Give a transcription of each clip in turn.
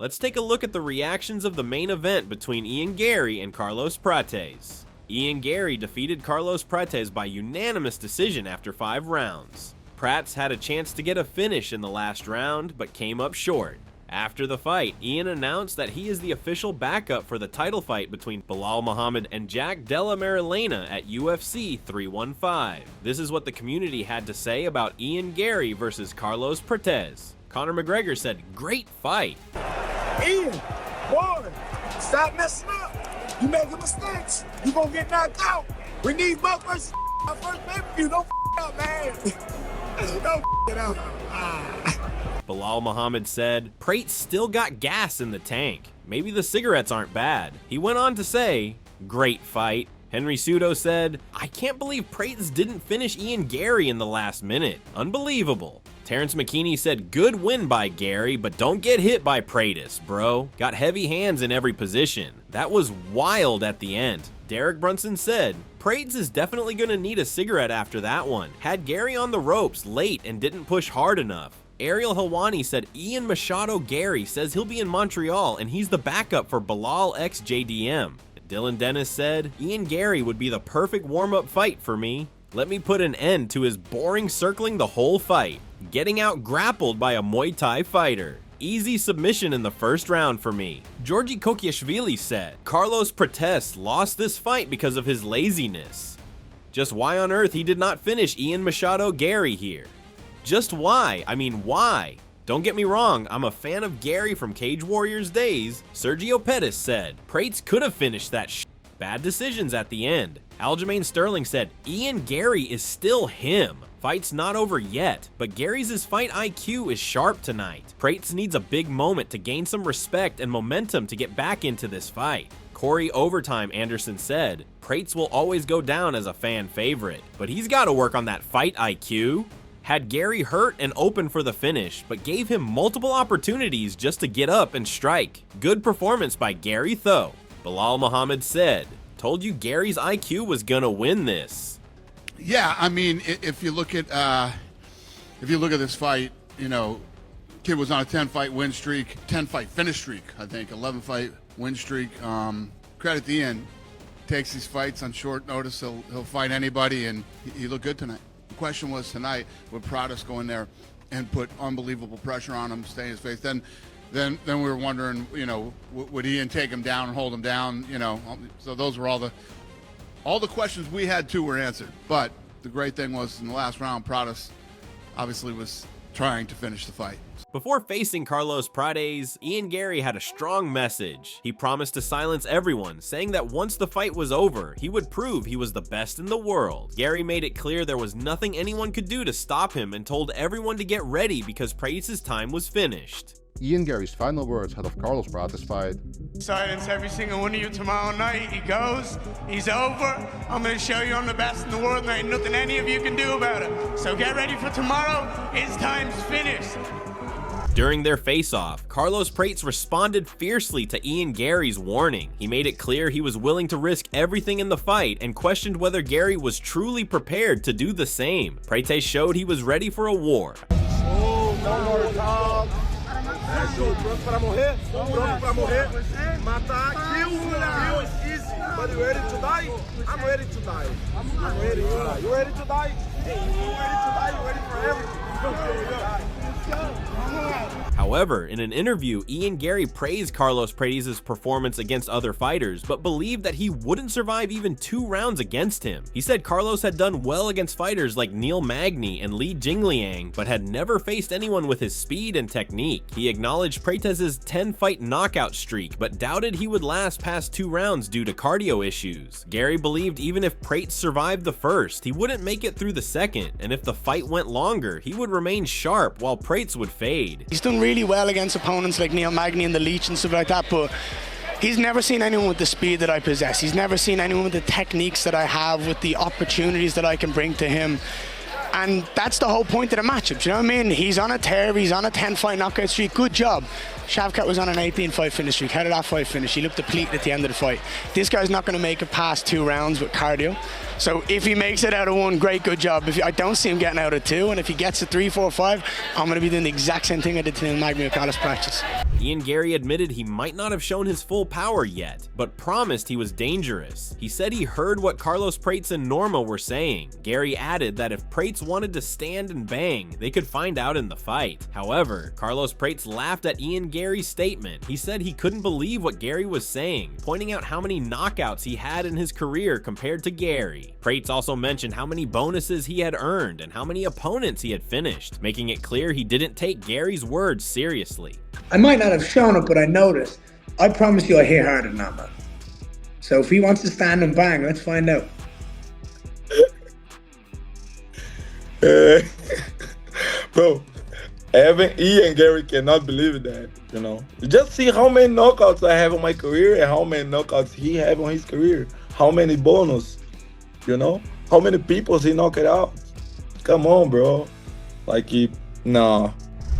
Let's take a look at the reactions of the main event between Ian Garry and Carlos Prates. Ian Garry defeated Carlos Prates by unanimous decision after 5 rounds. Prates had a chance to get a finish in the last round, but came up short. After the fight, Ian announced that he is the official backup for the title fight between Belal Muhammad and Jack Della Marilena at UFC 315. This is what the community had to say about Ian Garry versus Carlos Prates. Conor McGregor said, "Great fight." Ian, boy, stop messing up. You making mistakes. You gonna get knocked out. We need both versus our first pay-per-view. Don't up, man. Don't it out. Belal Muhammad said, "Prates still got gas in the tank. Maybe the cigarettes aren't bad." He went on to say, "Great fight." Henry Cejudo said, "I can't believe Prates didn't finish Ian Garry in the last minute. Unbelievable." Terrence McKinney said, "Good win by Garry, but don't get hit by Prates, bro. Got heavy hands in every position. That was wild at the end." Derek Brunson said, "Prates is definitely gonna need a cigarette after that one. Had Garry on the ropes late and didn't push hard enough." Ariel Helwani said, "Ian Machado Garry says he'll be in Montreal and he's the backup for Belal x JDM." Dylan Dennis said, "Ian Garry would be the perfect warm-up fight for me. Let me put an end to his boring circling the whole fight. Getting out grappled by a Muay Thai fighter. Easy submission in the first round for me." Georgi Kokiashvili said, "Carlos Prates lost this fight because of his laziness. Just why on earth he did not finish Ian Machado Garry here. Just why? I mean, why? Don't get me wrong, I'm a fan of Garry from Cage Warriors days." Sergio Pettis said, "Prates could have finished that shit. Bad decisions at the end." Aljamain Sterling said, "Ian Garry is still him. Fight's not over yet, but Garry's fight IQ is sharp tonight. Prates needs a big moment to gain some respect and momentum to get back into this fight." Corey Overtime Anderson said, "Prates will always go down as a fan favorite, but he's got to work on that fight IQ. Had Garry hurt and open for the finish, but gave him multiple opportunities just to get up and strike. Good performance by Garry though." Belal Muhammad said, "Told you Garry's IQ was gonna win this." Yeah, I mean, if you look at this fight, you know, kid was on a 10-fight win streak, 10-fight finish streak, I think, 11-fight win streak. Credit to Ian, takes these fights on short notice. He'll fight anybody, and he looked good tonight. The question was tonight, would Prates go in there and put unbelievable pressure on him, stay in his face? Then we were wondering, you know, would Ian take him down and hold him down? You know, so those were all the questions we had too were answered. But the great thing was in the last round, Prates obviously was trying to finish the fight. Before facing Carlos Prates, Ian Garry had a strong message. He promised to silence everyone, saying that once the fight was over, he would prove he was the best in the world. Garry made it clear there was nothing anyone could do to stop him and told everyone to get ready because Prates' time was finished. Ian Garry's final words ahead of Carlos Prates' fight. "Silence every single one of you tomorrow night. He goes, he's over. I'm going to show you I'm the best in the world and there ain't nothing any of you can do about it. So get ready for tomorrow. His time's finished." During their face-off, Carlos Prates responded fiercely to Ian Garry's warning. He made it clear he was willing to risk everything in the fight and questioned whether Garry was truly prepared to do the same. Prates showed he was ready for a war. Pronto para morrer? Pronto para morrer? Matar, kill, easy. But you ready to die? I'm ready to die. I'm ready to die. You ready to die? You ready to die? You ready for everything? However, in an interview, Ian Garry praised Carlos Prates' performance against other fighters, but believed that he wouldn't survive even 2 rounds against him. He said Carlos had done well against fighters like Neil Magny and Li Jingliang, but had never faced anyone with his speed and technique. He acknowledged Prates' 10-fight knockout streak, but doubted he would last past 2 rounds due to cardio issues. Garry believed even if Prates survived the first, he wouldn't make it through the second, and if the fight went longer, he would remain sharp while Prates would fade. He's done really well against opponents like Neil Magny and the Leech and stuff like that, but he's never seen anyone with the speed that I possess. He's never seen anyone with the techniques that I have, with the opportunities that I can bring to him. And that's the whole point of the matchup, you know what I mean? He's on a tear, he's on a 10-fight knockout streak, good job. Shavkat was on an 18-fight finish streak. How did that fight finish? He looked depleted at the end of the fight. This guy's not going to make it past 2 rounds with cardio. So if he makes it out of 1, great, good job. If I don't see him getting out of 2, and if he gets to 3, 4, 5, I'm going to be doing the exact same thing I did to him in Magny with Carlos Prates. Ian Garry admitted he might not have shown his full power yet, but promised he was dangerous. He said he heard what Carlos Prates and Norma were saying. Garry added that if Prates wanted to stand and bang, they could find out in the fight. However, Carlos Prates laughed at Ian Garry's statement. He said he couldn't believe what Garry was saying, pointing out how many knockouts he had in his career compared to Garry. Prates also mentioned how many bonuses he had earned and how many opponents he had finished, making it clear he didn't take Garry's words seriously. I might not have shown it, but I noticed. I promise you I hit harder than that, man. So if he wants to stand and bang, let's find out. Bro, even Ian Garry cannot believe that, you know. Just see how many knockouts I have in my career and how many knockouts he have on his career. How many bonus, you know? How many people he knocked out. Come on, bro. Nah.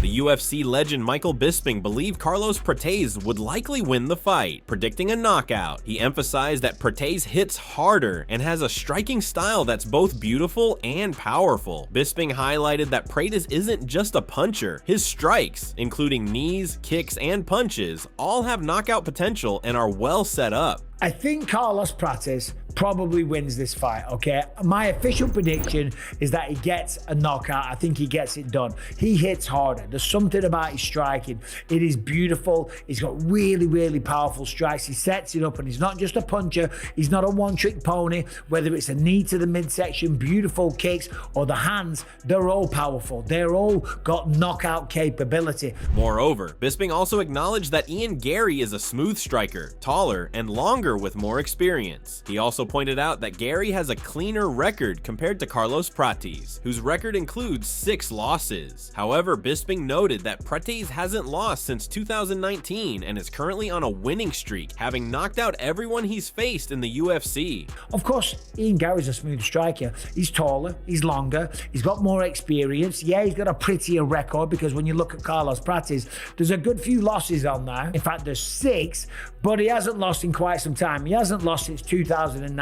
The UFC legend Michael Bisping believed Carlos Prates would likely win the fight, predicting a knockout. He emphasized that Prates hits harder and has a striking style that's both beautiful and powerful. Bisping highlighted that Prates isn't just a puncher. His strikes, including knees, kicks, and punches, all have knockout potential and are well set up. I think Carlos Prates probably wins this fight, okay? My official prediction is that he gets a knockout. I think he gets it done. He hits harder. There's something about his striking. It is beautiful. He's got really, really powerful strikes. He sets it up, and he's not just a puncher. He's not a one-trick pony. Whether it's a knee to the midsection, beautiful kicks, or the hands, they're all powerful. They're all got knockout capability. Moreover, Bisping also acknowledged that Ian Garry is a smooth striker, taller, and longer with more experience. He also pointed out that Garry has a cleaner record compared to Carlos Prates, whose record includes 6 losses. However, Bisping noted that Prates hasn't lost since 2019 and is currently on a winning streak, having knocked out everyone he's faced in the UFC. Of course, Ian Garry's a smooth striker. He's taller, he's longer, he's got more experience. Yeah, he's got a prettier record, because when you look at Carlos Prates, there's a good few losses on there. In fact, there's 6, but he hasn't lost in quite some time. He hasn't lost since 2019.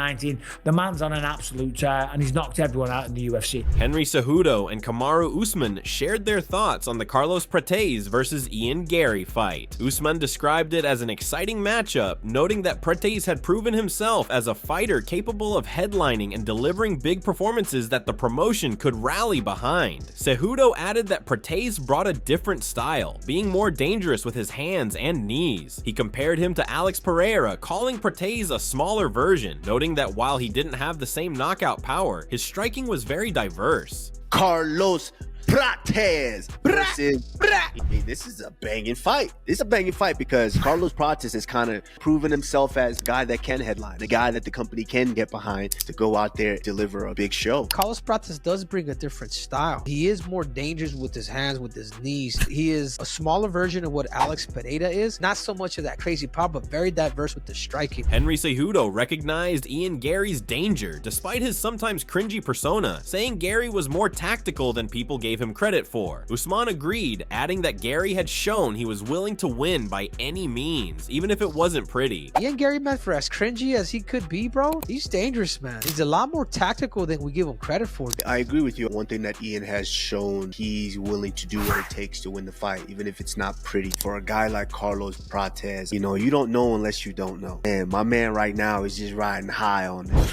The man's on an absolute tear, and he's knocked everyone out in the UFC. Henry Cejudo and Kamaru Usman shared their thoughts on the Carlos Prates versus Ian Garry fight. Usman described it as an exciting matchup, noting that Prates had proven himself as a fighter capable of headlining and delivering big performances that the promotion could rally behind. Cejudo added that Prates brought a different style, being more dangerous with his hands and knees. He compared him to Alex Pereira, calling Prates a smaller version, noting that while he didn't have the same knockout power, his striking was very diverse. Carlos Prates versus Hey, this is a banging fight. This is a banging fight because Carlos Prates has kind of proven himself as a guy that can headline, a guy that the company can get behind to go out there and deliver a big show. Carlos Prates does bring a different style. He is more dangerous with his hands, with his knees. He is a smaller version of what Alex Pereira is. Not so much of that crazy power, but very diverse with the striking. Henry Cejudo recognized Ian Garry's danger despite his sometimes cringy persona, saying Garry was more tactical than people gave him credit for. Usman agreed, adding that Garry had shown he was willing to win by any means, even if it wasn't pretty. Ian Garry, man, for as cringy as he could be, bro, he's dangerous, man. He's a lot more tactical than we give him credit for. I agree with you. One thing that Ian has shown, he's willing to do what it takes to win the fight, even if it's not pretty. For a guy like Carlos Prates, you know, you don't know unless you don't know. And my man right now is just riding high on it.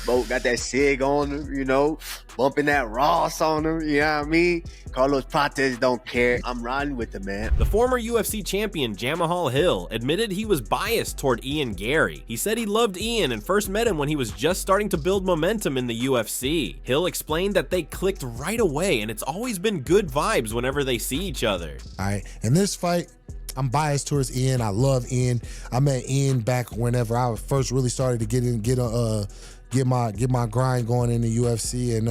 Bo got that cig on him, you know, bumping that Ross on him, you know what I mean? Carlos Prates don't care. I'm riding with the man. The former UFC champion Jamahal Hill admitted he was biased toward Ian Garry. He said he loved Ian and first met him when he was just starting to build momentum in the UFC. Hill explained that they clicked right away, and it's always been good vibes whenever they see each other. All right, in this fight, I'm biased towards Ian. I love Ian. I met Ian back whenever I first really started to get my grind going in the UFC, and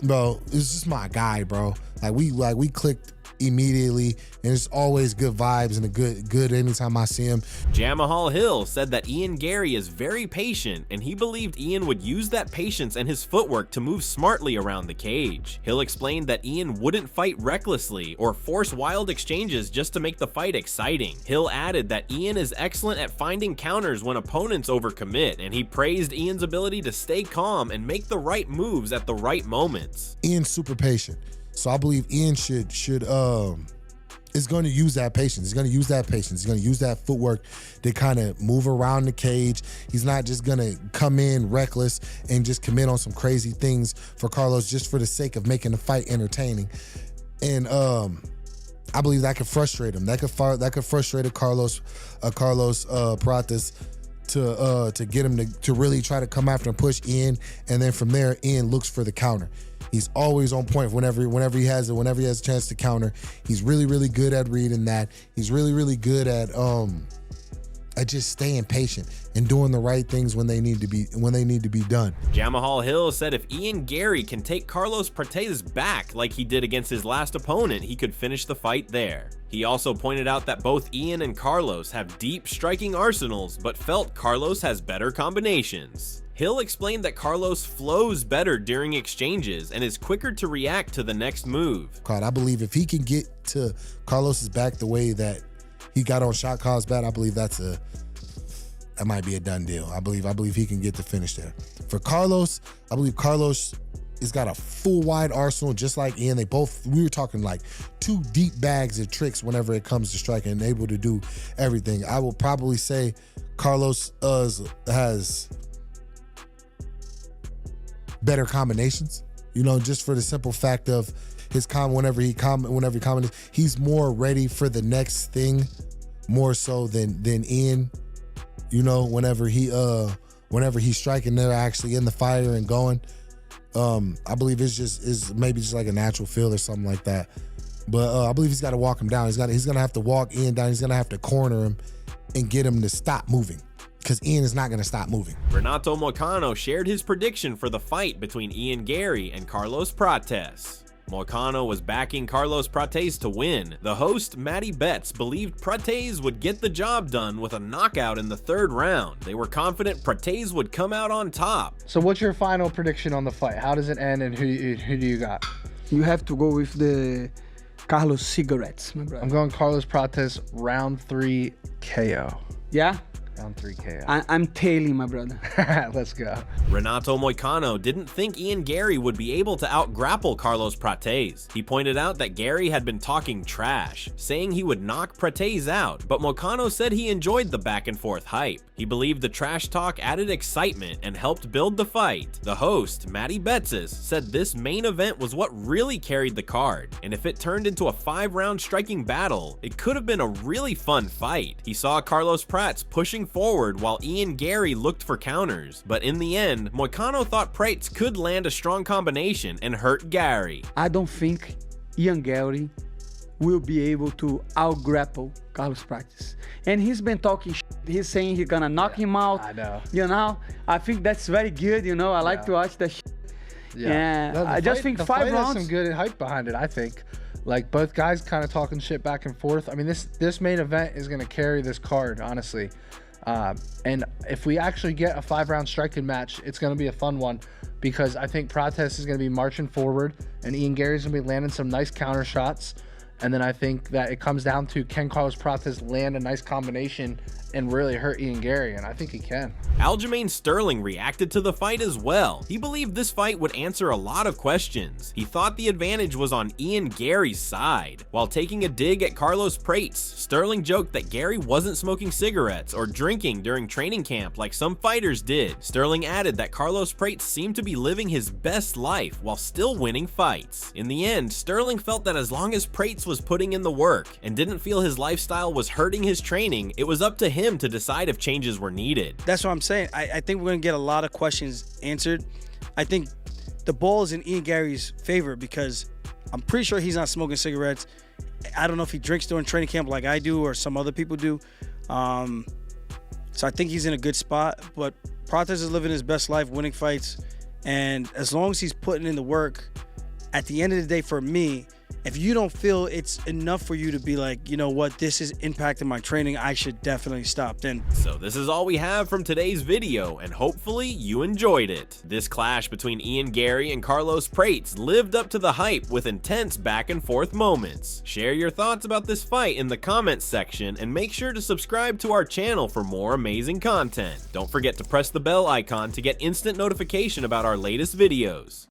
bro, it's just my guy, bro. Like we clicked immediately, and it's always good vibes and a good anytime I see him. Jamahal Hill said that Ian Garry is very patient, and he believed Ian would use that patience and his footwork to move smartly around the cage. Hill explained that Ian wouldn't fight recklessly or force wild exchanges just to make the fight exciting. Hill added that Ian is excellent at finding counters when opponents overcommit, and he praised Ian's ability to stay calm and make the right moves at the right moments. Ian's super patient, so I believe Ian is going to use that patience. He's going to use that patience. He's going to use that footwork to kind of move around the cage. He's not just going to come in reckless and just commit on some crazy things for Carlos just for the sake of making the fight entertaining. And I believe that could frustrate him. That could frustrate a Carlos Prates to get him to really try to come after and push Ian, and then from there Ian looks for the counter. He's always on point whenever he has a chance to counter. He's really good at reading that. He's really good at just staying patient and doing the right things when they need to be done. Jamahal Hill said if Ian Garry can take Carlos Prates back like he did against his last opponent, he could finish the fight there. He also pointed out that both Ian and Carlos have deep striking arsenals, but felt Carlos has better combinations. Hill explained that Carlos flows better during exchanges and is quicker to react to the next move. I believe if he can get to Carlos's back the way that he got on Shot Call's back, I believe that might be a done deal. I believe he can get the finish there. For Carlos, I believe Carlos has got a full wide arsenal just like Ian. We were talking like 2 deep bags of tricks whenever it comes to striking and able to do everything. I will probably say Carlos has better combinations, just for the simple fact of his whenever he comments, he's more ready for the next thing more so than Ian. Whenever he's striking, they're actually in the fire and going. I believe it's maybe just like a natural feel or something like that. But I believe he's got to walk him down. He's gonna have to walk Ian down. He's gonna have to corner him and get him to stop moving, because Ian is not going to stop moving. Renato Moicano shared his prediction for the fight between Ian Garry and Carlos Prates. Moicano was backing Carlos Prates to win. The host, Matty Betts, believed Prates would get the job done with a knockout in the 3rd round. They were confident Prates would come out on top. So what's your final prediction on the fight? How does it end, and who do you got? You have to go with the Carlos cigarettes, my brother. I'm going Carlos Prates, round 3 KO. Yeah? Round 3 KO. I'm tailing, my brother. Let's go. Renato Moicano didn't think Ian Garry would be able to out-grapple Carlos Prates. He pointed out that Garry had been talking trash, saying he would knock Prates out, but Moicano said he enjoyed the back-and-forth hype. He believed the trash talk added excitement and helped build the fight. The host, Matty Betts, said this main event was what really carried the card, and if it turned into a 5-round striking battle, it could have been a really fun fight. He saw Carlos Prates pushing forward while Ian Garry looked for counters, but in the end, Moicano thought Prates could land a strong combination and hurt Garry. I don't think Ian Garry will be able to out-grapple Carlos Prates. And he's been talking shit. He's saying he's gonna knock him out. I know. I think that's very good, I like to watch that shit. Yeah. No, I just think 5 rounds. Has some good hype behind it, I think. Like, both guys kind of talking shit back and forth. I mean, this main event is gonna carry this card, honestly. And if we actually get a 5-round striking match, it's going to be a fun one, because I think Prates is going to be marching forward and Ian Garry's going to be landing some nice counter shots. And then I think that it comes down to, can Carlos Prates land a nice combination and really hurt Ian Garry? And I think he can. Aljamain Sterling reacted to the fight as well. He believed this fight would answer a lot of questions. He thought the advantage was on Ian Garry's side. While taking a dig at Carlos Prates, Sterling joked that Garry wasn't smoking cigarettes or drinking during training camp like some fighters did. Sterling added that Carlos Prates seemed to be living his best life while still winning fights. In the end, Sterling felt that as long as Prates was putting in the work and didn't feel his lifestyle was hurting his training, it was up to him to decide if changes were needed. That's what I'm saying. I think we're going to get a lot of questions answered. I think the ball is in Ian Garry's favor, because I'm pretty sure he's not smoking cigarettes. I don't know if he drinks during training camp like I do or some other people do. So I think he's in a good spot, but Prates is living his best life, winning fights. And as long as he's putting in the work, at the end of the day, for me, if you don't feel it's enough for you to be like, you know what, this is impacting my training, I should definitely stop, then. So this is all we have from today's video, and hopefully you enjoyed it. This clash between Ian Garry and Carlos Prates lived up to the hype with intense back and forth moments. Share your thoughts about this fight in the comments section, and make sure to subscribe to our channel for more amazing content. Don't forget to press the bell icon to get instant notification about our latest videos.